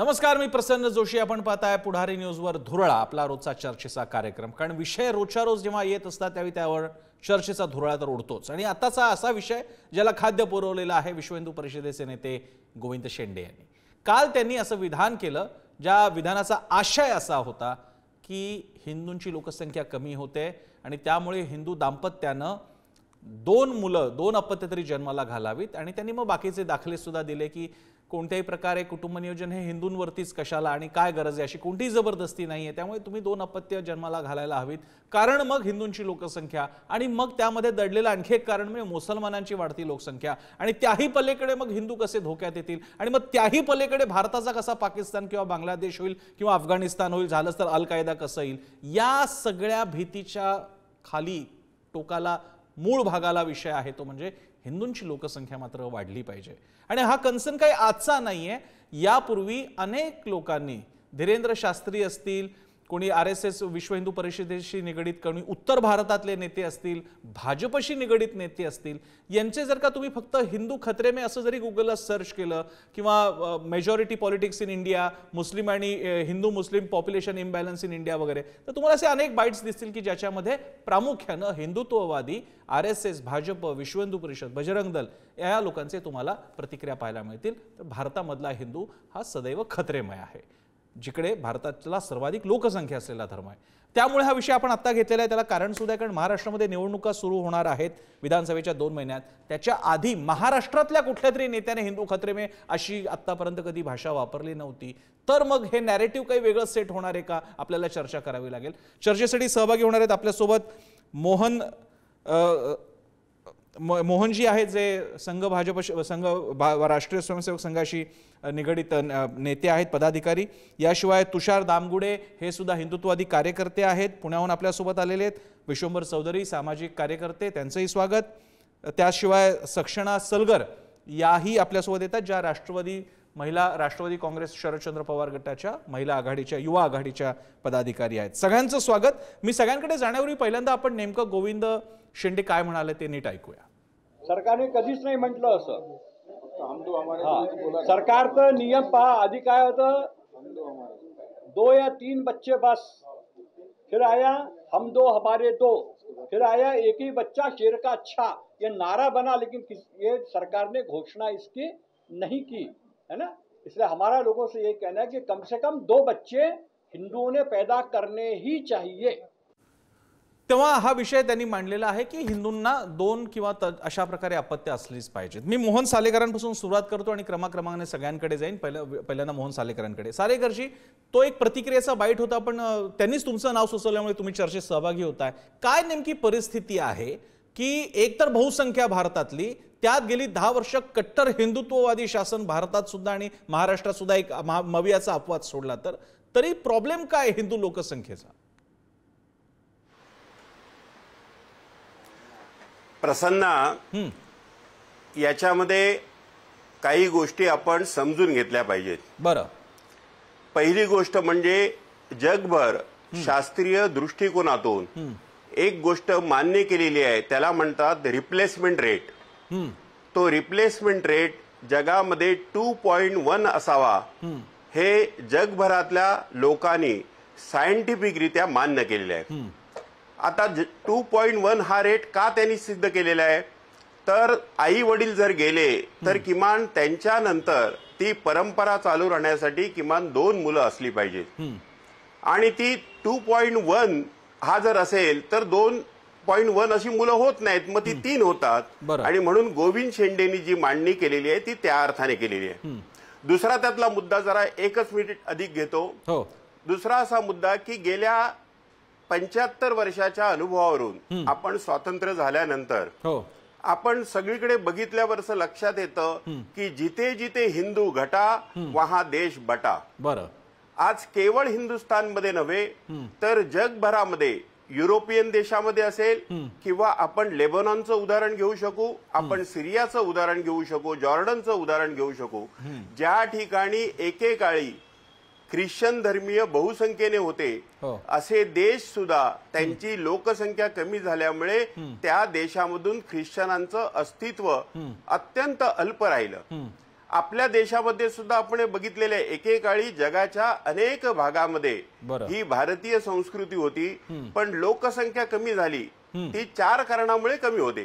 नमस्कार, मी प्रसन्न जोशी. आपण पाहताय पुढारी न्यूजवर धुरळा, आपला रोजचा चर्चेचा कार्यक्रम. कारण विषय रोजच्या रोज जेव्हा येत असतात त्यावेळी त्यावर चर्चेचा धुरळा तर उडतोच. आणि आताचा असा विषय ज्याला खाद्य पुरवलेला आहे विश्व हिंदू परिषदेचे नेते गोविंद शेंडे यांनी. काल त्यांनी असं विधान केलं ज्या विधानाचा आशय असा होता की हिंदूंची लोकसंख्या कमी होते आणि त्यामुळे हिंदू दाम्पत्यानं 2 मुलं 2 अपत्य तरी जन्माला घालावीत. आणि त्यांनी मग बाकीचे दाखले सुद्धा दिले की कोणत्याही प्रकारे कुटुंब नियोजन हे हिंदूंवरतीच कशाला आणि काय गरज आहे, अशी कोणतीही जबरदस्ती नाहीये. त्यामुळे तुम्ही 2 अपत्य जन्माला घालायला हवीत, कारण मग हिंदूंची लोकसंख्या आणि मग त्यामध्ये दडलेलं आणखी एक कारण म्हणजे मुसलमानांची वाढती लोकसंख्या आणि त्याही पलीकडे मग हिंदू कसे धोक्यात येतील आणि मग त्याही पलीकडे भारताचा कसा पाकिस्तान किंवा बांगलादेश होईल किंवा अफगाणिस्तान होईल, झालंच तर अल कायदा कसं येईल. या सगळ्या भीतीच्या खाली टोकाला मूळ भागाला विषय आहे तो म्हणजे हिंदूंची लोकसंख्या मात्र वाढली पाहिजे. आणि हा कन्सर्न काही आजचा नाहीये. यापूर्वी अनेक लोकांनी, धीरेंद्र शास्त्री असतील, कोणी RSS विश्व हिंदू परिषदेशी निगडित, कोणी उत्तर भारतातले नेते असतील, भाजपशी निगडित नेते असतील, यांचे जर का तुम्ही फक्त हिंदू खतरे में असं जरी गुगलला सर्च केलं किंवा मेजॉरिटी पॉलिटिक्स इन इंडिया, मुस्लिम आणि हिंदू मुस्लिम पॉप्युलेशन इम्बॅलन्स इन इंडिया वगैरे, तर तुम्हाला असे अनेक बाईट्स दिसतील की ज्याच्यामध्ये प्रामुख्यानं हिंदुत्ववादी RSS, भाजप, विश्व हिंदू परिषद, बजरंग दल या लोकांचे तुम्हाला प्रतिक्रिया पाहायला मिळतील. तर भारतामधला हिंदू हा सदैव खतरेमय आहे, जिकडे भारतातला सर्वाधिक लोकसंख्या असलेला धर्म आहे. त्यामुळे हा विषय आपण आता घेतलेला आहे. त्याला कारण सुद्धा आहे कारण महाराष्ट्रामध्ये निवडणुका सुरू होणार आहेत विधानसभेच्या 2 महिन्यात. त्याच्या आधी महाराष्ट्रातल्या कुठल्या तरी नेत्याने हिंदू खतरे में अशी आतापर्यंत कधी भाषा वापरली नव्हती. तर मग हे नॅरेटिव्ह काही वेगळं सेट होणार आहे का, आपल्याला चर्चा करावी लागेल. चर्चेसाठी सहभागी होणार आहेत आपल्यासोबत मोहनजी आहेत, जे संघ भाजप संघ राष्ट्रीय स्वयंसेवक संघाशी निगडित नेते आहेत, पदाधिकारी. याशिवाय तुषार दामगुडे हे सुद्धा हिंदुत्ववादी कार्यकर्ते आहेत, पुण्याहून आपल्यासोबत आलेले आहेत. विश्वंभर चौधरी सामाजिक कार्यकर्ते, त्यांचंही स्वागत. त्याशिवाय सक्षणा सलगर याही आपल्यासोबत येतात, ज्या राष्ट्रवादी काँग्रेस शरदचंद्र पवार गटाच्या महिला आघाडीच्या, युवा आघाडीच्या पदाधिकारी आहेत. सगळ्यांचं स्वागत. मी सगळ्यांकडे जाण्यापूर्वी पहिल्यांदा आपण नेमकं गोविंद शेंडे काय म्हणाले ते नीट ऐकूया. सरकारने कधीच नाही म्हटलं असं. सरकारचं नियम पहा, आधी काय होतं, 2 या 3 बच्चे बस, फिर आया हम 2 हमारे 2, फिर आया एक ही बच्चा शेर का अच्छा. ये नारा बना, लेकिन ये सरकार ने घोषणा इसकी नहीं की है ना. इसलिए हमारा लोगों से ये कहना है कि कम से कम 2 बच्चे हिंदुओं ने पैदा करने ही चाहिए. तेव्हा हा विषय त्यांनी मांडलेला आहे की हिंदूंना 2 किंवा अशा प्रकारे अपत्य असलीच पाहिजेत. मी मोहन सालेकरांपासून सुरुवात करतो आणि क्रमाक्रमाने सगळ्यांकडे जाईन. पहिल्यांदा मोहन सालेकरांकडे. सालेकरजी, तो एक प्रतिक्रियेचा बाईट होता, पण त्यांनीच तुमचं नाव सुचवल्यामुळे तुम्ही चर्चेत सहभागी होताय. काय नेमकी परिस्थिती आहे की एकतर बहुसंख्या भारतातली, त्यात गेली 10 वर्ष कट्टर हिंदुत्ववादी शासन भारतात सुद्धा आणि महाराष्ट्रात सुद्धा एक मवियाचा अपवाद सोडला तर तरी प्रॉब्लेम काय हिंदू लोकसंख्येचा? प्रसन्ना, याच्यामध्ये काही गोष्टी आपण समजून घेतल्या पाहिजेत. बरं, पहिली गोष्ट म्हणजे जगभर शास्त्रीय दृष्टिकोनातून एक गोष्ट मान्य केलेली आहे, त्याला म्हणतात रिप्लेसमेंट रेट. तो रिप्लेसमेंट रेट जगामध्ये 2.1 असावा, हे जगभरातल्या लोकांनी सायंटिफिकरित्या मान्य केलेले आहे. आता 2.1 हा रेट का त्यांनी सिद्ध केलेला आहे, तर आई वडील जर गेले तर किमान त्यांच्यानंतर ती परंपरा चालू राहण्यासाठी किमान 2 मुलं असली पाहिजेत. आणि ती 2.1 हा जर असेल तर 2.1 अशी मुलं होत नाहीत, मग ती 3 होतात. आणि म्हणून गोविंद शेंडेंनी जी मांडणी केलेली आहे ती त्या अर्थाने केलेली आहे. दुसरा त्यातला मुद्दा, जरा 1 मिनिट अधिक घेतो. दुसरा असा मुद्दा की गेल्या 75 वर्षाच्या अनुभवावरून आपण स्वातंत्र्य झाल्यानंतर आपण सगळीकडे बघितल्यावर असं लक्षात येतं की जिथे जिथे हिंदू घटा वहां देश बटा. बरं, आज केवळ हिंदुस्थानमध्ये नव्हे तर जगभरामध्ये, युरोपियन देशामध्ये असेल किंवा आपण लेबनॉनचं उदाहरण घेऊ शकू, आपण सिरियाचं उदाहरण घेऊ शकू, जॉर्डनचं उदाहरण घेऊ शकू, ज्या ठिकाणी एकेकाळी ख्रिश्चन धर्मीय बहुसंख्येने होते असे देश सुद्धा त्यांची लोकसंख्या कमी झाल्यामुळे त्या देशामधून ख्रिश्चनांचं अस्तित्व अत्यंत अल्प राहिलं. आपल्या देशामध्ये सुद्धा आपण बघितलेले आहे, एकेकाळी जगाच्या अनेक भागामध्ये ही भारतीय संस्कृती होती, पण लोकसंख्या कमी झाली ती 4 कारणामुळे कमी होते.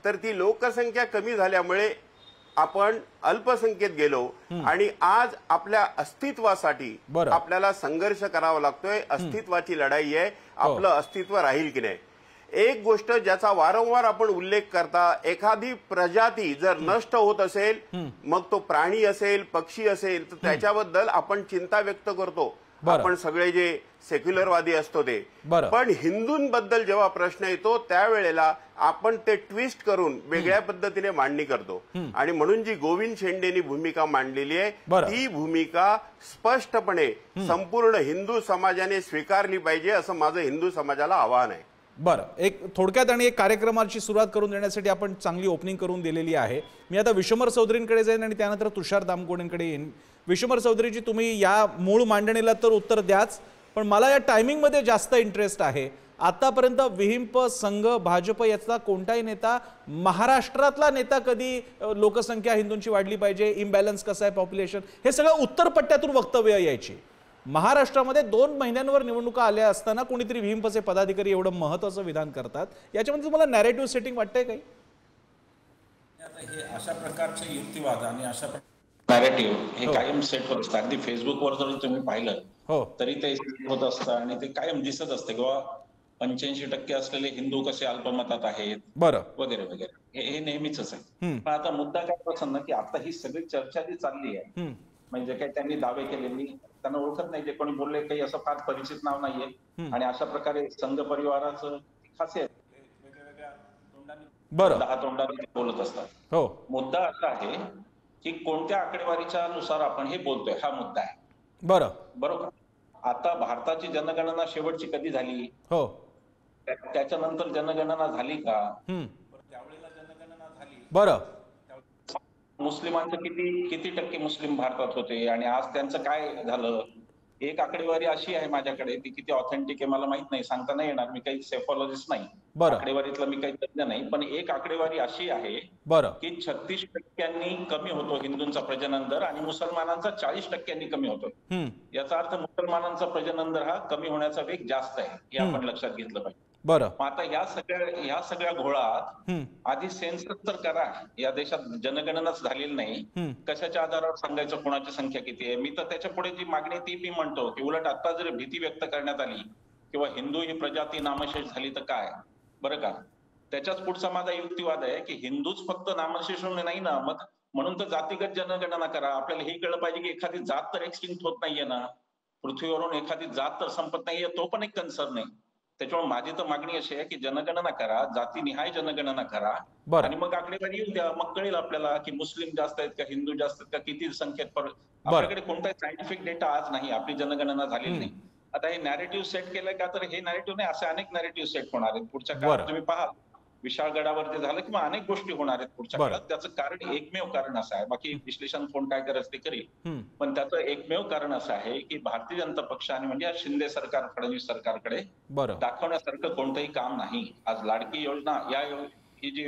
तर ती लोकसंख्या कमी झाल्यामुळे आपण अल्पसंख्येत गेलो आणि आज आपल्या अस्तित्वासाठी आपल्याला संघर्ष करावा लागतोय. अस्तित्वाची लढाई आहे, आपलं अस्तित्व राहील की नाही. एक गोष्ट ज्याचा वारंवार आपण उल्लेख करता, एखादी प्रजाती जर नष्ट होत असेल, मग तो प्राणी असेल, पक्षी असेल, तर त्याच्याबद्दल आपण चिंता व्यक्त करतो. आपण सगळे जे सेक्युलरवादी असतो ते. पण हिंदूंबद्दल जेव्हा प्रश्न येतो त्यावेळेला आपण ते ट्विस्ट करून वेगळ्या पद्धतीने मांडणी करतो. आणि म्हणून जी गोविंद शेंडेंनी भूमिका मांडलेली आहे ती भूमिका स्पष्टपणे संपूर्ण हिंदू समाजाने स्वीकारली पाहिजे, असं माझं हिंदू समाजाला आवाहन आहे. बरं, एक थोडक्यात आणि एक कार्यक्रमाची सुरुवात करून देण्यासाठी आपण चांगली ओपनिंग करून दिलेली आहे. मी आता विश्वंभर चौधरींकडे जाईन आणि त्यानंतर तुषार दामगोडेंकडे येईन. विश्वंभर चौधरीजी, तुम्ही या मूळ मांडणीला तर उत्तर द्याच, पण मला या टायमिंगमध्ये जास्त इंटरेस्ट आहे. आतापर्यंत विहिंप, संघ, भाजप याचा कोणताही नेता, महाराष्ट्रातला नेता कधी लोकसंख्या हिंदूंची वाढली पाहिजे, इम्बॅलन्स कसं आहे पॉप्युलेशन, हे सगळं उत्तर पट्ट्यातून वक्तव्य यायची. महाराष्ट्रामध्ये 2 महिन्यांवर निवडणुका आल्या असताना कोणीतरी विहिंपचे पदाधिकारी एवढं महत्त्वाचं विधान करतात, याच्यामध्ये तुम्हाला नॅरेटिव्ह सेटिंग वाटतंय काही? हे अशा प्रकारचे युक्तिवाद आणि अशा नॅरेटिव्ह हे कायम सेट होत असतं. अगदी फेसबुकवर जर तुम्ही पाहिलं तरी ते होत असतं आणि ते कायम दिसत असते किंवा 85% असलेले हिंदू कसे अल्पमतात आहेत वगैरे वगैरे, हे नेहमीच आहे. पण आता मुद्दा काय असं ना की आता ही सगळी चर्चा जी चालली आहे, म्हणजे काही त्यांनी दावे केले, मी त्यांना ओळखत नाही, जे कोणी बोलले काही असं फार परिचित नाव नाहीये. आणि अशा प्रकारे संघ परिवाराचं खासियत वेगवेगळ्या तोंडाने 10 तोंडाने बोलत असतात. मुद्दा असा आहे की कोणत्या आकडेवारीच्या नुसार आपण हे बोलतोय, हा मुद्दा आहे. बरोबर. आता भारताची जनगणना शेवटची कधी झाली? त्याच्यानंतर जनगणना झाली का? त्यावेळेला जनगणना झाली. मुस्लिमांचं किती टक्के मुस्लिम भारतात होते आणि आज त्यांचं काय झालं? एक आकडेवारी अशी आहे माझ्याकडे, ती किती ऑथेंटिक आहे मला माहित नाही, सांगता नाही येणार, मी काही सेफॉलॉजिस्ट नाही, आकडेवारीतला मी काही तज्ञ नाही. पण एक आकडेवारी अशी आहे की 36% कमी होतो हिंदूंचा प्रजनन दर आणि मुसलमानांचा 40% कमी होतो. याचा अर्थ मुसलमानांचा प्रजनन दर हा कमी होण्याचा वेग जास्त आहे, हे आपण लक्षात घेतलं पाहिजे. आता या सगळ्या घोळात आधी सेन्सस तर करा. या देशात जनगणनाच झालेली नाही, कशाच्या आधारावर सांगायचं कोणाची संख्या किती आहे? मी तर त्याच्या पुढे जी मागणी ती मी म्हणतो की उलट आता जर भीती व्यक्त करण्यात आली किंवा हिंदू ही प्रजाती नामशेष झाली तर काय, बरं का? त्याच्याच पुढचा माझा युक्तिवाद आहे की हिंदूच फक्त नामशेष नाही ना, मग म्हणून तर जातीगत जनगणना करा. आपल्याला हे कळलं पाहिजे की एखादी जात तर एक्सटिंक्ट होत नाहीये ना, पृथ्वीवरून एखादी जात तर संपत नाहीये, तो पण एक कन्सर्न आहे. त्याच्यामुळे माझी तर मागणी अशी आहे की जनगणना करा, जातीनिहाय जनगणना करा आणि मग आकडेवारी येऊ द्या, मग कळेल आपल्याला की मुस्लिम जास्त आहेत का, हिंदू जास्त आहेत का, किती संख्येत. आपल्याकडे कोणताही सायंटिफिक डेटा आज नाही, आपली जनगणना झालेली नाही. आता हे नॅरेटिव्ह सेट केलंय का, तर हे नॅरेटिव्ह नाही, असे अनेक नॅरेटिव्ह सेट होणार आहेत पुढच्या काळात. तुम्ही पहा विशाळगडावर जे झालं किंवा अनेक गोष्टी होणार आहेत पुढच्या काळात. त्याचं कारण, एकमेव कारण असं आहे, बाकी विश्लेषण कोण काय करायचं ते करेल, पण त्याचं एकमेव कारण असं आहे की भारतीय जनता पक्षाने म्हणजे शिंदे सरकार, फडणवीस सरकारकडे दाखवण्यासारखं कोणतंही काम नाही. आज लाडकी योजना, ही जी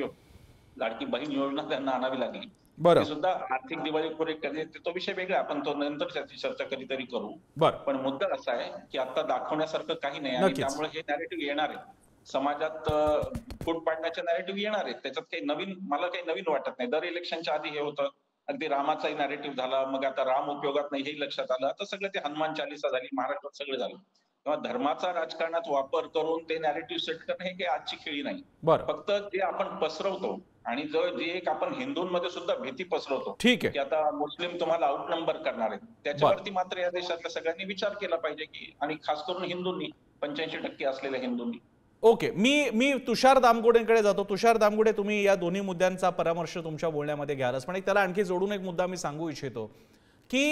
लाडकी बहीण योजना त्यांना आणावी लागली, ती सुद्धा आर्थिक दिवाळीखोरी करणे, तो विषय वेगळा, आपण तो नंतर त्याची चर्चा कधीतरी करू. पण मुद्दा असा आहे की आता दाखवण्यासारखं काही नाही आणि त्यामुळे हे नॅरेटिव्ह येणार आहे समाजात, फूट पाडण्याचे नॅरेटिव्ह येणार आहेत. त्याच्यात काही नवीन, मला काही नवीन वाटत नाही. दर इलेक्शनच्या आधी हे होतं, अगदी रामाचाही नॅरेटिव्ह झाला, मग आता राम उपयोगात नाही हे लक्षात आलं, आता सगळं ते हनुमान चालीसा झाली, महाराष्ट्रात सगळं झालं. किंवा धर्माचा राजकारणात वापर करून ते नॅरेटिव्ह सेट करणं हे काही आजची खेळी नाही. फक्त जे आपण पसरवतो आणि जे एक आपण हिंदूंमध्ये सुद्धा भीती पसरवतो की आता मुस्लिम तुम्हाला आउट नंबर करणार आहेत, त्याच्यावरती मात्र या देशातल्या सगळ्यांनी विचार केला पाहिजे की, आणि खास करून हिंदूंनी, 85% असलेल्या हिंदूंनी. ओके, मी तुषार दामगोडेंकडे जातो. तुषार दामगोडे, तुम्ही या दोन्ही मुद्द्यांचा परामर्श तुमच्या बोलण्यामध्ये घ्यालच, पण त्याला आणखी जोडून एक मुद्दा मी सांगू इच्छितो की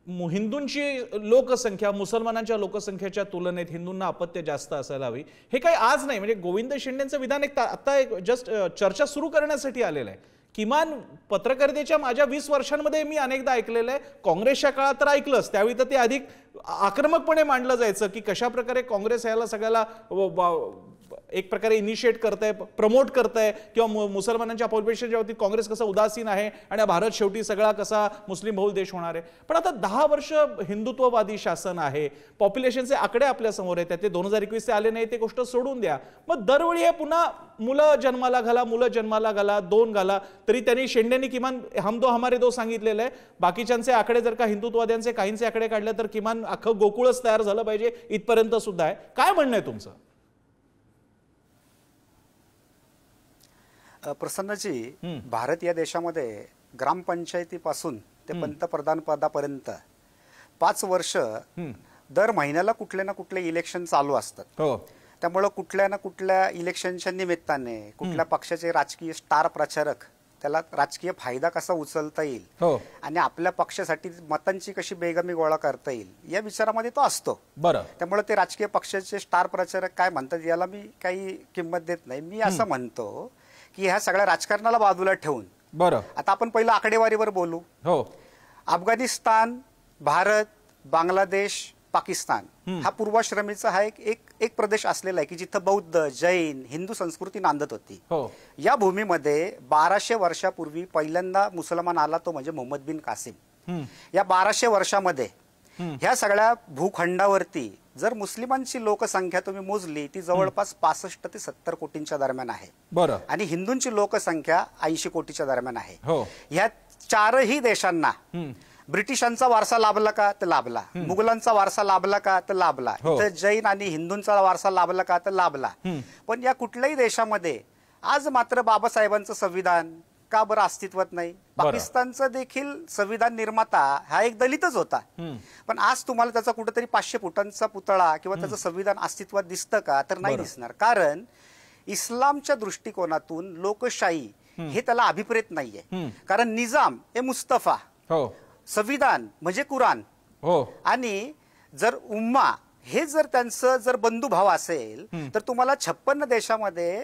हिंदूंची लोकसंख्या मुसलमानांच्या लोकसंख्येच्या तुलनेत हिंदूंना अपत्य जास्त असायला हवी, हे काही आज नाही. म्हणजे गोविंद शेंडेंचं विधान आता एक जस्ट चर्चा सुरू करण्यासाठी आलेलं आहे. किमान पत्रकारितेच्या माझ्या 20 वर्षांमध्ये मी अनेकदा ऐकलेलं आहे. काँग्रेसच्या काळात तर ऐकलंच, त्यावेळी तर ते अधिक आक्रमकपणे मांडलं जायचं की कशा प्रकारे काँग्रेस याला सगळ्याला एक प्रकारे इनिशिएट करताय, प्रमोट करताय, किंवा मुसलमानांच्या पॉप्युलेशनच्या बाबतीत काँग्रेस कसा उदासीन आहे आणि भारत शेवटी सगळा कसा मुस्लिम बहुल देश होणार आहे. पण आता 10 वर्ष हिंदुत्ववादी शासन आहे, पॉप्युलेशनचे आकडे आपल्या समोर आहेत, ते 2021 ते आले नाही, ते गोष्ट सोडून द्या. मग दरवेळी हे पुन्हा मुलं जन्माला घाला 2 घाला. तरी त्यांनी शेंडेंनी किमान हम दो हमारे दो सांगितलेलं आहे. बाकीच्यांचे आकडे जर का हिंदुत्ववाद्यांचे काहींचे आकडे काढले तर किमान अख्खं गोकुळच तयार झालं पाहिजे इथपर्यंत सुद्धा आहे. काय म्हणणं आहे तुमचं? प्रसन्नजी, भारत या देशामध्ये ग्रामपंचायतीपासून ते पंतप्रधान पदापर्यंत 5 वर्ष दर महिन्याला कुठले ना कुठले इलेक्शन चालू असतात. त्यामुळे कुठल्या ना कुठल्या इलेक्शनच्या निमित्ताने कुठल्या पक्षाचे राजकीय स्टार प्रचारक त्याला राजकीय फायदा कसा उचलता येईल आणि आपल्या पक्षासाठी मतांची कशी बेगमी गोळा करता येईल या विचारामध्ये तो असतो. बरं. त्यामुळे ते राजकीय पक्षाचे स्टार प्रचारक काय म्हणतात याला मी काही किंमत देत नाही. मी असं म्हणतो की ह्या सगळ्या राजकारणाला बाजूला ठेवून बरं आता आपण पहिलं आकडेवारीवर बोलू. अफगाणिस्तान, भारत, बांगलादेश, पाकिस्तान हा पूर्वाश्रमीचा हा एक प्रदेश असलेला आहे की जिथं बौद्ध, जैन, हिंदू संस्कृती नांदत होती. या भूमीमध्ये 1200 वर्षापूर्वी पहिल्यांदा मुसलमान आला, तो म्हणजे मोहम्मद बिन कासिम. या 1200 वर्षामध्ये ह्या सगळ्या भूखंडावरती जर मुस्लिमांची लोकसंख्या तुम्ही मोजली ती जवळपास 65 ते 70 कोटींच्या दरम्यान आहे. बरं. आणि हिंदूंची लोकसंख्या 80 कोटीच्या दरम्यान आहे. ह्या 4ही देशांना ब्रिटिशांचा वारसा लाभला का? तर लाभला. मुघलांचा वारसा लाभला का? तर लाभला. इथं जैन आणि हिंदूंचा वारसा लाभला का? तर लाभला. पण या कुठल्याही देशामध्ये आज मात्र बाबासाहेबांचं संविधान का बरं अस्तित्वात नाही? पाकिस्तानचं देखील संविधान निर्माता हा एक दलितच होता. पण आज तुम्हाला त्याचा कुठेतरी 500 फुटांचा पुतळा किंवा त्याचं संविधान अस्तित्वात दिसतं का? तर नाही दिसणार. कारण इस्लामच्या दृष्टिकोनातून लोकशाही हे त्याला अभिप्रेत नाहीये. कारण निजाम हे मुस्तफा, संविधान म्हणजे कुराण, आणि जर उम्मा हे जर त्यांचं जर बंधुभाव असेल तर तुम्हाला 56 देशामध्ये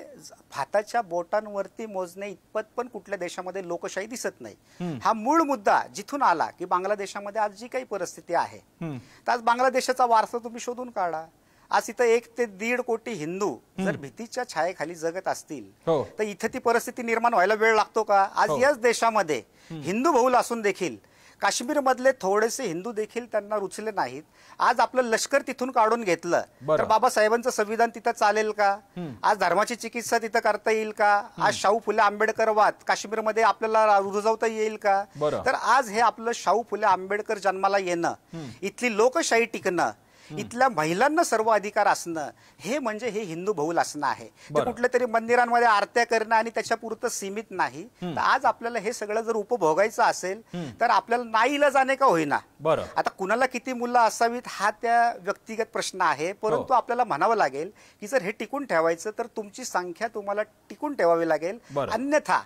हाताच्या बोटांवरती मोजणे इतपत पण कुठल्या देशामध्ये लोकशाही दिसत नाही. हा मूळ मुद्दा जिथून आला की बांगलादेशामध्ये आज जी काही परिस्थिती आहे तर आज बांगलादेशाचा वारसा तुम्ही शोधून काढा. आज इथं 1 ते 1.5 कोटी हिंदू जर भीतीच्या छायेखाली जगत असतील तर इथं ती परिस्थिती निर्माण व्हायला वेळ लागतो का? आज याच देशामध्ये हिंदू बहुल असून देखील काश्मीर मधले थोडेसे हिंदू देखील त्यांना रुचले नाहीत. आज आपलं लष्कर तिथून काढून घेतलं तर बाबासाहेबांचं संविधान तिथं चालेल का? आज धर्माची चिकित्सा तिथं करता येईल का? आज शाहू फुले आंबेडकरवाद काश्मीरमध्ये आपल्याला रुजवता येईल का? तर आज हे आपलं शाहू फुले आंबेडकर जन्माला येणं, इथली लोकशाही टिकणं, इथल्या महिलांना सर्व अधिकार असणं हे म्हणजे हे हिंदू बहुल असणं आहे. ते कुठल्या तरी मंदिरांमध्ये आरत्या करणं आणि त्याच्या पुरतं सीमित नाही. तर आज आपल्याला हे सगळं जर उपभोगायचं असेल तर आपल्याला नाईलाजाने का होईना. आता कुणाला किती मुलं असावीत हा त्या व्यक्तिगत प्रश्न आहे. परंतु आपल्याला म्हणावं लागेल की जर हे टिकून ठेवायचं तर तुमची संख्या तुम्हाला टिकून ठेवावी लागेल. अन्यथा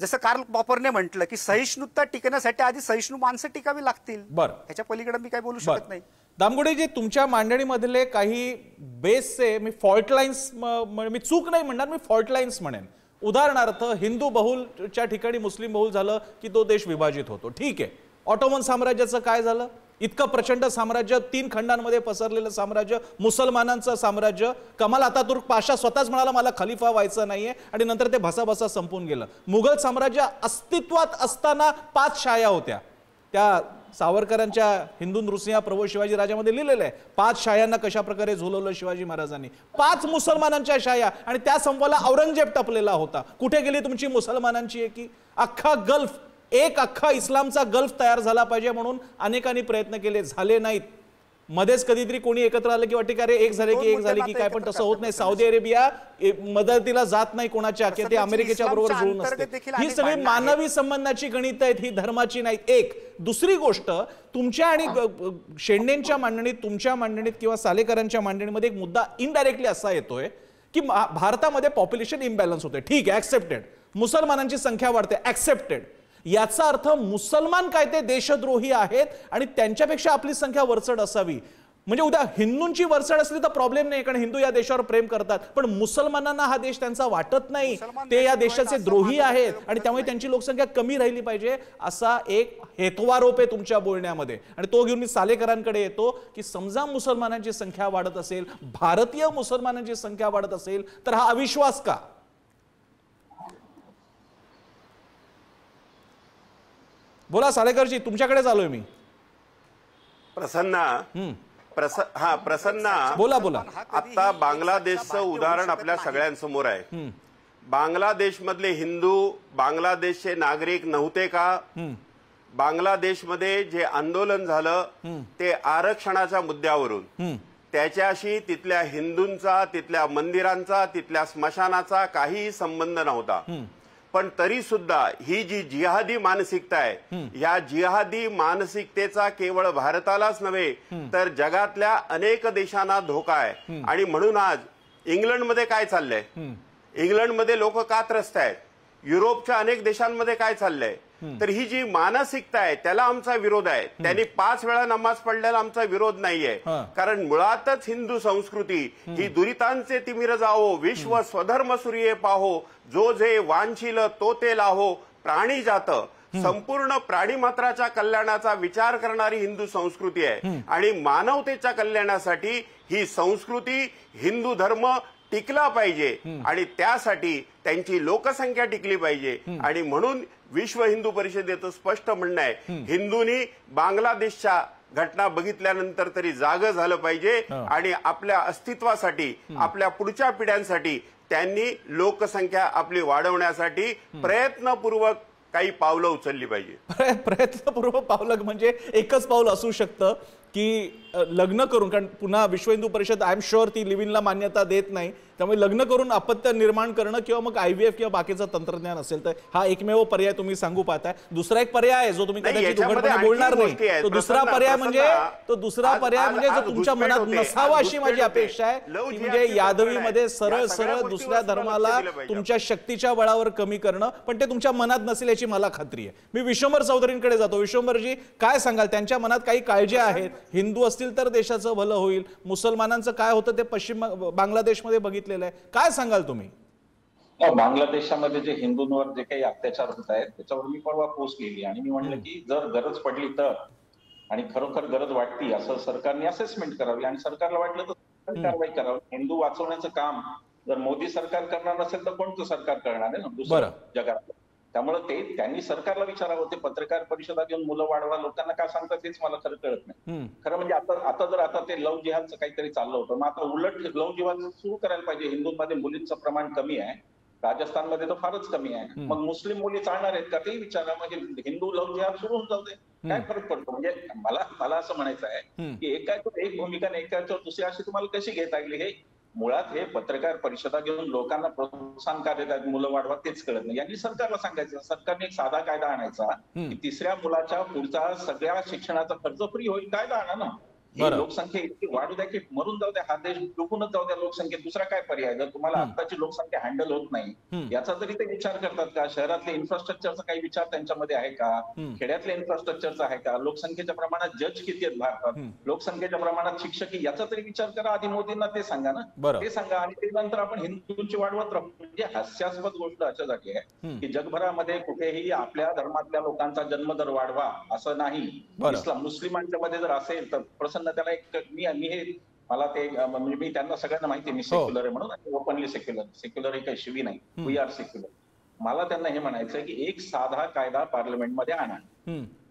जसं कार्ल पॉपरने म्हटलं की सहिष्णुता टिकण्यासाठी आधी सहिष्णू माणसं टिकावी लागतील. ह्याच्या पलीकडे मी काय बोलू शकत नाही. दामगुडेजी, तुमच्या मांडणीमधले काही बेसचे मी फॉल्ट लाईन्स, मी चूक नाही म्हणणार, मी फॉल्ट लाईन्स म्हणेन. उदाहरणार्थ हिंदू बहुलच्या ठिकाणी मुस्लिम बहुल झालं की तो देश विभाजित होतो. ठीक आहे. ऑटोमन साम्राज्याचं काय झालं? इतकं प्रचंड साम्राज्य, 3 खंडांमध्ये पसरलेलं साम्राज्य, मुसलमानांचं साम्राज्य. कमाल अतातुर्क पाशा स्वतःच म्हणाला मला खलिफा व्हायचं नाहीये आणि नंतर ते भसाभसा संपून गेलं. मुघल साम्राज्य अस्तित्वात असताना 5 शाया होत्या. त्या सावरकरांच्या हिंदू नृसिंह प्रभू शिवाजी राजामध्ये लिहिलेलं आहे 5 शायांना कशा प्रकारे झुलवलं शिवाजी महाराजांनी. 5 मुसलमानांच्या शाया आणि त्या संपवाला औरंगजेब टपलेला होता. कुठे गेली तुमची मुसलमानांची एकी? अख्खा गल्फ, एक अख्खा इस्लामचा गल्फ तयार झाला पाहिजे म्हणून अनेकांनी प्रयत्न केले, झाले नाहीत. मध्येच कधीतरी कोणी एकत्र आलं की वाटते का रे एक झाले की एक झाले की काय, पण तसं होत नाही. सौदी अरेबिया मदतीला जात नाही कोणाच्या, की ते अमेरिकेच्या बरोबर जुळून असते. ही सगळी मानवी संबंधाची गणित आहेत, ही धर्माची नाहीत. एक दुसरी गोष्ट, तुमच्या आणि शेंडेंच्या मांडणीत, तुमच्या मांडणीत किंवा सालेकरांच्या मांडणीमध्ये एक मुद्दा इनडायरेक्टली असा येतोय की भारतामध्ये पॉप्युलेशन इम्बॅलन्स होते. ठीक आहे, ऍक्सेप्टेड. मुसलमानांची संख्या वाढते, ऍक्सेप्टेड. याचा अर्थ मुसलमान काय ते देशद्रोही आहेत आणि त्यांच्यापेक्षा आपली संख्या वरचढ असावी. म्हणजे उद्या हिंदूंची वरचढ असली तर प्रॉब्लेम नाही, कारण हिंदू या देशावर प्रेम करतात, पण मुसलमानांना हा देश त्यांचा वाटत नाही, ते या देशाचे द्रोही आहेत आणि त्यामुळे त्यांची लोकसंख्या कमी राहिली पाहिजे असा एक हेतवारोप आहे तुमच्या बोलण्यामध्ये. आणि तो घेऊन मी सालेकरांकडे येतो की समजा मुसलमानांची संख्या वाढत असेल, भारतीय मुसलमानांची संख्या वाढत असेल, तर हा अविश्वास का? बोला सालेकरजी, तुमच्याकडे आलोय मी. प्रसन्ना बोला बोला. आता बांगलादेशचं उदाहरण आपल्या सगळ्यांसमोर आहे. बांगलादेशमधले हिंदू बांगलादेशचे नागरिक नव्हते का? बांगलादेशमध्ये जे आंदोलन झालं ते आरक्षणाच्या मुद्द्यावरून, त्याच्याशी तिथल्या हिंदूंचा, तिथल्या मंदिरांचा, तिथल्या स्मशानाचा काहीही संबंध नव्हता. पण तरी सुद्धा ही जी जिहादी मानसिकता आहे, या जिहादी मानसिकतेचा केवळ भारतालाच नव्हे तर जगातल्या अनेक देशांना धोका आहे. आणि म्हणून आज इंग्लंडमध्ये काय चाललंय, इंग्लंडमध्ये लोक का त्रस्त आहेत, युरोपच्या अनेक देशांमध्ये काय चाललंय, तर ही जी मानसिकता आहे त्याला आमचा विरोध आहे. त्यांनी 5 वेळा नमाज पडल्याला आमचा विरोध नाहीये, कारण मुळातच हिंदू संस्कृती ही दुरितांचे तिमिर जावो, विश्व स्वधर्म सूर्ये पाहो, जो जे वांछिल तो ते लाहो, प्राणी जात, संपूर्ण प्राणीमात्राच्या कल्याणाचा विचार करणारी हिंदू संस्कृती आहे. आणि मानवतेच्या कल्याणासाठी ही संस्कृती, हिंदू धर्म टिकला पाहिजे आणि त्यासाठी त्यांची लोकसंख्या टिकली पाहिजे. आणि म्हणून विश्व हिंदू परिषदेचं स्पष्ट म्हणणं आहे, हिंदूंनी बांगलादेशच्या घटना बघितल्यानंतर तरी जागं झालं पाहिजे आणि आपल्या अस्तित्वासाठी, आपल्या पुढच्या पिढ्यांसाठी त्यांनी लोकसंख्या आपली वाढवण्यासाठी प्रयत्नपूर्वक काही पावलं उचलली पाहिजे. प्रयत्नपूर्वक पावलं म्हणजे एकच पाऊल असू शकतं की लग्न करून, कारण पुन्हा विश्व Hindu Parishad I am sure ती लिव्हिंगला मान्यता देत नाही, त्यामुळे लग्न करून अपत्य निर्माण करणं किंवा मग IVF किंवा बाकीचं तंत्रज्ञान असेल तर हा एकमेव पर्याय तुम्ही सांगू पाहताय. दुसरा एक पर्याय आहे जो तुम्ही कदाचित उघडपणे बोलणार नाही, तो दुसरा पर्याय म्हणजे जो तुमच्या मनात नसावा अशी माझी अपेक्षा आहे, की म्हणजे यादवीमध्ये सरळ सरळ दुसऱ्या धर्माला तुमच्या शक्तीच्या बळावर कमी करणं, पण ते तुमच्या मनात नसेल याची मला खात्री आहे. मी विश्वंभर चौधरींकडे जातो. विश्वंभरजी, काय सांगाल, त्यांच्या मनात काही काळज्या आहेत, हिंदू असतील तर देशाचं भलं होईल, मुसलमानांचं काय होतं ते पश्चिम बांगलादेशमध्ये बघितलेलं आहे, काय सांगाल तुम्ही? बांगलादेशामध्ये जे हिंदूंवर जे काही अत्याचार होत आहेत त्याच्यावर मी परवा पोस्ट केली आणि मी म्हणलं की जर गरज पडली तर, आणि खरोखर गरज वाटती असं सरकारने असेसमेंट करावी आणि सरकारला वाटलं तर कारवाई करावी. हिंदू वाचवण्याचं काम जर मोदी सरकार करणार नसेल तर कोणतं सरकार करणार आहे ना दुसरं जगात. त्यामुळे ते त्यांनी सरकारला विचारावं. ते पत्रकार परिषदा घेऊन मुलं वाढवा लोकांना काय सांगतात तेच मला खरं कळत नाही. खरं म्हणजे आता ते लव्ह जिहादचं काहीतरी चाललं होतं, मग आता उलट लव्ह जिहाद सुरू करायला पाहिजे. हिंदूंमध्ये मुलींचं प्रमाण कमी आहे, राजस्थानमध्ये तर फारच कमी आहे. मग मुस्लिम मुली चालणार आहेत का ते विचारा. म्हणजे हिंदू लव्ह जिहाद सुरू होऊन जाऊ दे, काय फरक पडतो. म्हणजे मला असं म्हणायचं आहे की एकाच्यावर एक भूमिका आणि एकाच्यावर दुसरी अशी तुम्हाला कशी घेता येईल. हे मुळात हे पत्रकार परिषदा घेऊन लोकांना प्रोत्साहन का देतात, मुलं वाढवा तेच कळत नाही. यांनी सरकारला सांगायचं, सरकारने एक साधा कायदा आणायचा की 3ऱ्या मुलाच्या पुढचा सगळ्या शिक्षणाचा खर्च फ्री होईल. कायदा आणा ना. लोकसंख्या इतकी वाढू द्या की मरून जाऊ द्या, हा देश डुबूनच जाऊ द्या लोकसंख्येत. दुसरा काय पर्याय? जर तुम्हाला आताची लोकसंख्या हँडल होत नाही याचा तरी ते विचार करतात का? शहरातल्या इन्फ्रास्ट्रक्चरचा काही विचार त्यांच्यामध्ये आहे का? खेड्यातल्या इन्फ्रास्ट्रक्चरचा आहे का? लोकसंख्येच्या प्रमाणात जज किती आहेत भारतात, लोकसंख्येच्या प्रमाणात शिक्षक याचा तरी विचार करा. आधी मोदींना ते सांगा ना, ते सांगा आणि ते नंतर आपण हिंदूंची वाढवत राहू. म्हणजे हास्यास्पद गोष्ट अशासाठी आहे की जगभरामध्ये कुठेही आपल्या धर्मातल्या लोकांचा जन्मदर वाढवा असं नाही. मुस्लिमांच्या मध्ये जर असेल तर त्याला एक मला ते म्हणजे मी त्यांना सगळ्यांना माहिती मी सेक्युलर आहे म्हणून, ओपनली सेक्युलर ही काही शिवी नाही, वी आर सेक्युलर. मला त्यांना हे म्हणायचं की एक साधा कायदा पार्लमेंटमध्ये आणा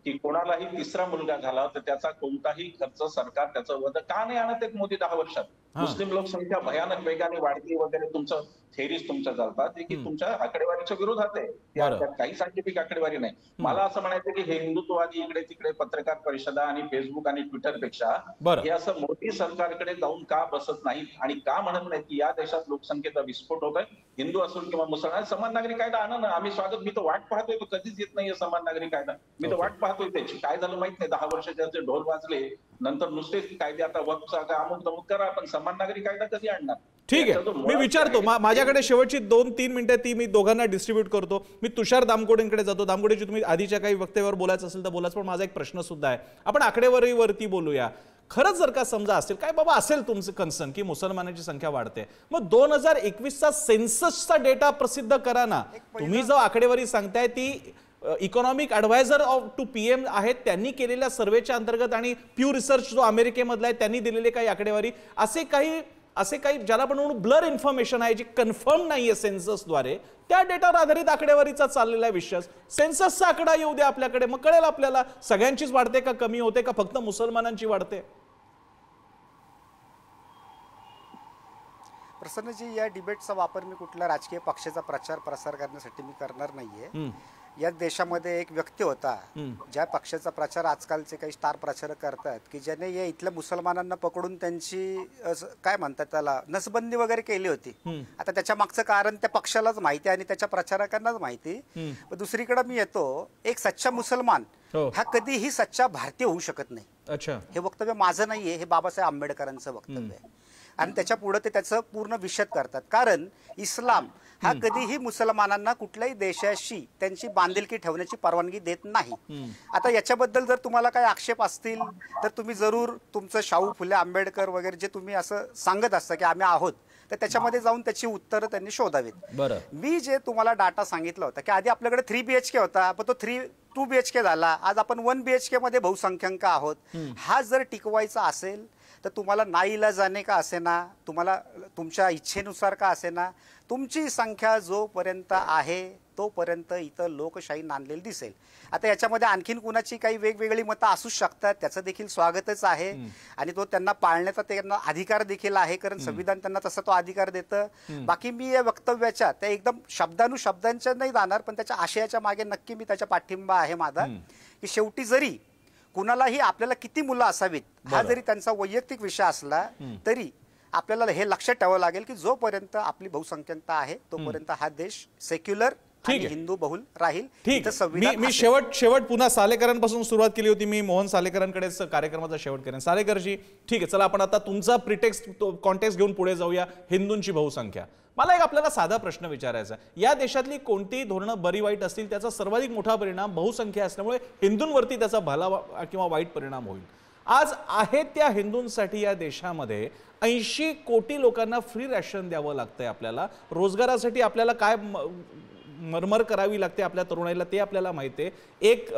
की कोणालाही 3रा मुलगा झाला तर त्याचा कोणताही खर्च सरकार त्याचं वजा का नाही आणत आहेत मोदी 10 वर्षात. मुस्लिम लोकसंख्या भयानक वेगाने वाढती वगैरे, तुमचं थेरीज तुमच्या चालतात की तुमच्या आकडेवारीच्या विरोधात आहे, त्यात काही सायंटिफिक आकडेवारी नाही. मला असं म्हणायचं की हे हिंदुत्ववादी इकडे तिकडे पत्रकार परिषदा आणि फेसबुक आणि ट्विटरपेक्षा हे असं मोदी सरकारकडे जाऊन का बसत नाहीत आणि का म्हणत नाहीत की या देशात लोकसंख्येचा विस्फोट होत आहे, हिंदू असून किंवा मुसलमान. समान नागरिक कायदा आणा ना, आम्ही स्वागत. मी तर वाट पाहतोय, तो कधीच येत नाहीये समान नागरिक कायदा. मी तर वाट पाहतोय त्याची. काय झालं माहित नाही, 10 वर्षाचे ढोल वाजले नंतर नुसतेच कायदे आता वक्फचा अमुक तमुक करा, पण समान नागरिक कायदा कधी आणणार? ठीक आहे, मी विचारतो. माझ्याकडे शेवटची 2-3 मिनिटं ती मी दोघांना डिस्ट्रीब्यूट करतो. मी तुषार दामकोडेंकडे जातो. दामकोडेजी, तुम्ही आधीच्या काही वक्तव्यावर बोलायचं असेल तर बोलाच, पण माझा एक प्रश्न सुद्धा आहे. आपण आकडेवारीवरती बोलूया. खरंच जर का समजा असेल काय बाबा असेल तुमचं कन्सर्न की मुसलमानांची संख्या वाढते, मग 2021चा सेन्ससचा डेटा प्रसिद्ध करा ना. तुम्ही जो आकडेवारी सांगताय ती इकॉनॉमिक ॲडवायझर टू PM आहेत, त्यांनी केलेल्या सर्वेच्या अंतर्गत आणि प्यू रिसर्च जो अमेरिकेमधला आहे त्यांनी दिलेले काही आकडेवारी, असे काही ज्याला आपण म्हणून ब्लर इन्फॉर्मेशन आहे जी कन्फर्म नाहीये सेन्ससद्वारे, त्या डेटावर आधारित आकडेवारीचा चाललेला विषय. सेन्ससचा आकडा येऊ द्या आपल्याकडे, मग कळेल आपल्याला सगळ्यांचीच वाढते का कमी होते का फक्त मुसलमानांची वाढते. प्रसन्नजी, या डिबेटचा वापर मी कुठल्या राजकीय पक्षाचा प्रचार प्रसार करण्यासाठी मी करणार नाहीये. या देशामध्ये एक व्यक्ती होता ज्या पक्षाचा प्रचार आजकालचे काही स्टार प्रचारक करतात की ज्याने या इथल्या मुसलमानांना पकडून त्यांची काय म्हणतात त्याला नसबंदी वगैरे केली होती. आता त्याच्या मागचं कारण त्या पक्षालाच माहिती आणि त्याच्या प्रचारकांनाच माहिती. दुसरीकडे मी येतो, एक सच्चा मुसलमान हा कधीही सच्चा भारतीय होऊ शकत नाही. अच्छा, हे वक्तव्य माझं नाहीये, हे बाबासाहेब आंबेडकरांचं वक्तव्य आहे आणि त्याच्या पुढे ते त्याचं पूर्ण विषद करतात. कारण इस्लाम हा कधीही मुसलमानांना कुठल्याही देशाशी त्यांची बांधिलकी ठेवण्याची परवानगी देत नाही. आता याच्याबद्दल जर तुम्हाला काही आक्षेप असतील तर तुम्ही जरूर तुमचं शाहू फुले आंबेडकर वगैरे जे तुम्ही असं सांगत असता की आम्ही आहोत, तर त्याच्यामध्ये जाऊन त्याची उत्तरं त्यांनी शोधावीत. मी जे तुम्हाला डाटा सांगितलं होता की आधी आपल्याकडे 3 BHK होता, पण तो 2 BHK झाला. आज आपण 1 BHK मध्ये बहुसंख्याक आहोत. हा जर टिकवायचा असेल तर तुम्हाला नाईलाजाने का असेना, तुम्हाला तुमच्या इच्छेनुसार का असेना, तुमची संख्या जोपर्यंत आहे तोपर्यंत इथं लोकशाही नांदलेली दिसेल. आता याच्यामध्ये आणखीन कुणाची काही वेगवेगळी मतं असू शकतात, त्याचं देखील स्वागतच आहे आणि तो त्यांना पाळण्याचा त्यांना अधिकार देखील आहे, कारण संविधान त्यांना तसा तो अधिकार देतं. बाकी मी या वक्तव्याच्या त्या एकदम शब्दानुशब्दांच्या नाही जाणार, पण त्याच्या आशयाच्या मागे नक्की मी त्याचा पाठिंबा आहे माझा की शेवटी जरी कुणालाही आपल्याला किती मुलं असावीत हा जरी त्यांचा वैयक्तिक विषय असला तरी आपल्याला हे लक्षात ठेवावं लागेल की जोपर्यंत आपली बहुसंख्याकता आहे तोपर्यंत हा देश सेक्युलर आणि हिंदू बहुल राहील. ठीक, मी शेवट पुन्हा सालेकरांपासून सुरुवात केली होती, मी मोहन सालेकरांकडेच कार्यक्रमाचा शेवट करेन. सालेकरजी, ठीक आहे, चला आपण आता तुमचा कॉन्टेक्स्ट घेऊन पुढे जाऊया. हिंदूंची बहुसंख्या, मला एक आपल्याला साधा प्रश्न विचारायचा. या देशातली कोणतीही धोरणं बरी वाईट असतील त्याचा सर्वाधिक मोठा परिणाम बहुसंख्या असल्यामुळे हिंदूंवरती त्याचा भला किंवा वाईट परिणाम होईल. आज आहे त्या हिंदूंसाठी या देशामध्ये 80 कोटी लोकांना फ्री रॅशन द्यावं लागतंय. आपल्याला रोजगारासाठी आपल्याला काय मरमर करावी लागते आपल्या तरुणाईला ते आपल्याला माहिती आहे. एक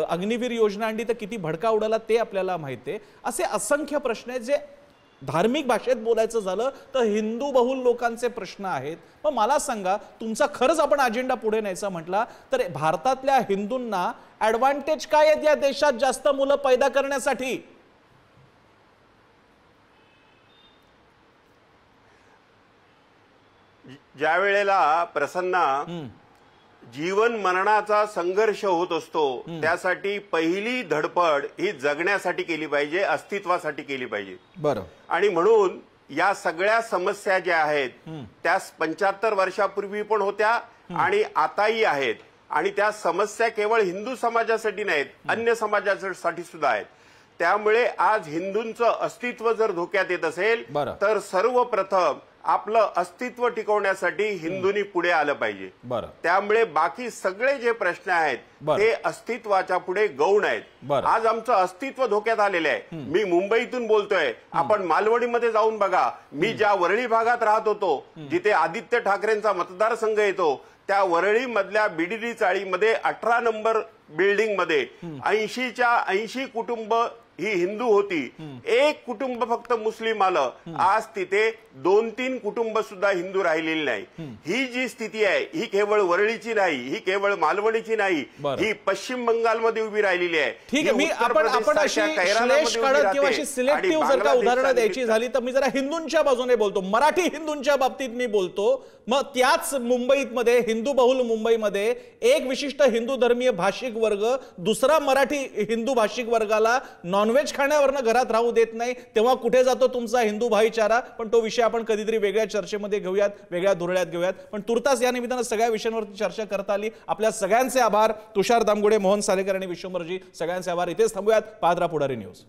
अग्निवीर योजना आणली तर किती भडका उडाला ते आपल्याला माहिती आहे. असे असंख्य प्रश्न आहेत जे धार्मिक भाषेत बोलायचं झालं तर हिंदू बहुल लोकांचे प्रश्न आहेत. मग मला सांगा, तुमचा खरंच आपण अजेंडा पुढे न्यायचा म्हटला तर भारतातल्या हिंदूंना ऍडव्हान्टेज काय आहेत या देशात जास्त मुलं पैदा करण्यासाठी? ज्या वेळेला प्रसन्ना जीवन मरणाचा संघर्ष होत असतो त्यासाठी पहिली धडपड ही जगण्यासाठी केली पाहिजे, अस्तित्वासाठी केली पाहिजे. बरं. आणि म्हणून या सगळ्या समस्या ज्या आहेत त्या 75 वर्षापूर्वी पण होत्या आणि आताही आहेत. आणि त्या समस्या केवळ हिंदू समाजासाठी नाहीत, अन्य समाजासाठी सुद्धा आहेत. त्यामुळे आज हिंदूंचं अस्तित्व जर धोक्यात येत असेल तर सर्वप्रथम आपलं अस्तित्व टिकवण्यासाठी हिंदूंनी पुढे आलं पाहिजे. त्यामुळे बाकी सगळे जे प्रश्न आहेत ते अस्तित्वाच्या पुढे गौण आहेत. आज आमचं अस्तित्व धोक्यात आलेलं आहे. मी मुंबईतून बोलतोय, आपण मालवणीमध्ये जाऊन बघा. मी ज्या वरळी भागात राहत होतो जिथे आदित्य ठाकरेंचा मतदारसंघ येतो त्या वरळी मधल्या बीडीडी चाळीमध्ये 18 नंबर बिल्डिंग मध्ये 80च्या 80 कुटुंब ही हिंदू होती. एक कुटुंब फक्त मुस्लिम आलं. आज तिथे 2-3 कुटुंब सुद्धा हिंदू राहिलेली नाही. ही जी स्थिती आहे ही केवळ वरळीची नाही, ही केवळ मालवणीची नाही, ही पश्चिम बंगालमध्ये उभी राहिलेली आहे. ठीक आहे, आपण अशी श्लेष काढत किंवा अशी सिलेक्टिव्ह जर का उदाहरणं द्यायची झाली तर मी जरा हिंदूंच्या बाजूने बोलतो, मराठी हिंदूंच्या बाबतीत मी बोलतो. मग त्याच मुंबईमध्ये हिंदू बहुल मुंबईमध्ये एक विशिष्ट हिंदू धर्मीय भाषिक वर्ग दुसरा मराठी हिंदू भाषिक वर्गाला नॉनव्हेज खाण्यावरनं घरात राहू देत नाही. तेव्हा कुठे जातो तुमचा हिंदू भाईचारा? पण तो विषय आपण कधीतरी वेगळ्या चर्चेमध्ये घेऊयात, वेगळ्या धुरळ्यात घेऊयात. पण तुर्तास या निमित्तानं सगळ्या विषयांवरती चर्चा करता आली. आपल्या सगळ्यांचे आभार. तुषार दामगुडे, मोहन सालेकर आणि विश्वंभरजी, सगळ्यांचे आभार. इथेच थांबूयात. पाहत राहा पुढारी न्यूज.